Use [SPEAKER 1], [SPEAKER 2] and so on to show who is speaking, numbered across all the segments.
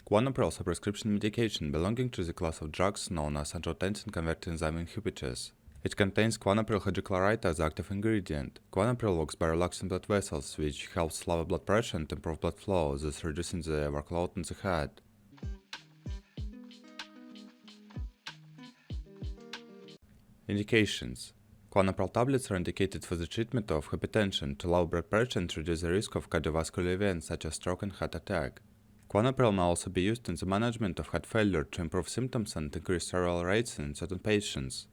[SPEAKER 1] Quinapril is a prescription medication belonging to the class of drugs known as angiotensin-converting enzyme inhibitors. It contains quinapril hydrochloride as the active ingredient. Quinapril works by relaxing blood vessels, which helps lower blood pressure and improve blood flow, thus reducing the workload in the head. Indications: Quinapril tablets are indicated for the treatment of hypertension, to lower blood pressure and reduce the risk of cardiovascular events such as stroke and heart attack. Quinapril may also be used in the management of heart failure to improve symptoms and increase survival rates in certain patients.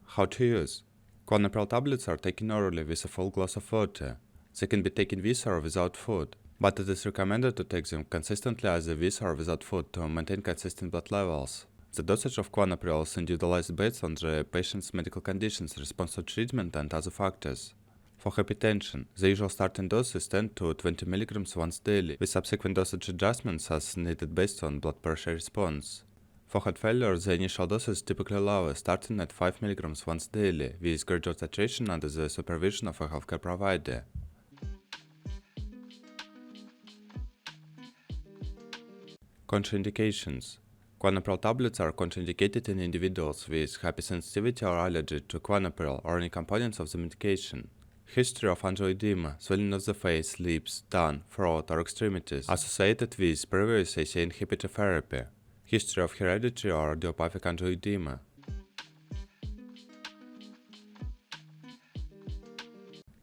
[SPEAKER 1] How to use: Quinapril tablets are taken orally with a full glass of water. They can be taken with or without food, but it is recommended to take them consistently either with or without food to maintain consistent blood levels. The dosage of Quinapril is individualized based on the patient's medical conditions, response to treatment, and other factors. For hypertension, the usual starting dose is 10 to 20 mg once daily, with subsequent dosage adjustments as needed based on blood pressure response. For heart failure, the initial dose is typically lower, starting at 5 mg once daily, with gradual titration under the supervision of a healthcare provider. Contraindications: Quinapril tablets are contraindicated in individuals with hypersensitivity or allergy to quinapril or any components of the medication. History of angioedema, swelling of the face, lips, tongue, throat, or extremities associated with previous ACE inhibitor therapy. History of hereditary or idiopathic angioedema.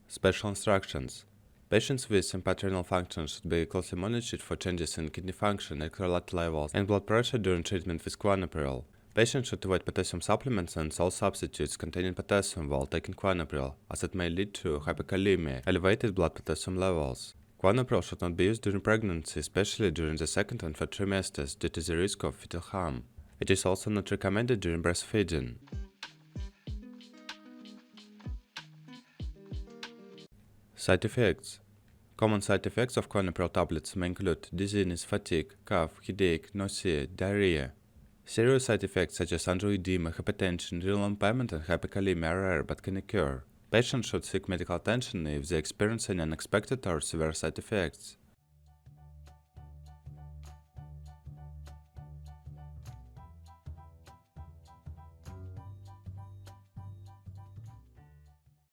[SPEAKER 1] Special instructions: Patients with impaired renal function should be closely monitored for changes in kidney function, electrolyte levels, and blood pressure during treatment with quinapril. Patients should avoid potassium supplements and salt substitutes containing potassium while taking quinapril, as it may lead to hyperkalemia, elevated blood potassium levels. Quinapril should not be used during pregnancy, especially during the second and third trimesters, due to the risk of fetal harm. It is also not recommended during breastfeeding. Side effects: Common side effects of Quinapril tablets may include dizziness, fatigue, cough, headache, nausea, diarrhea. Serious side effects such as angioedema, hypertension, renal impairment, and hyperkalemia are rare but can occur. Patients should seek medical attention if they experience any unexpected or severe side effects.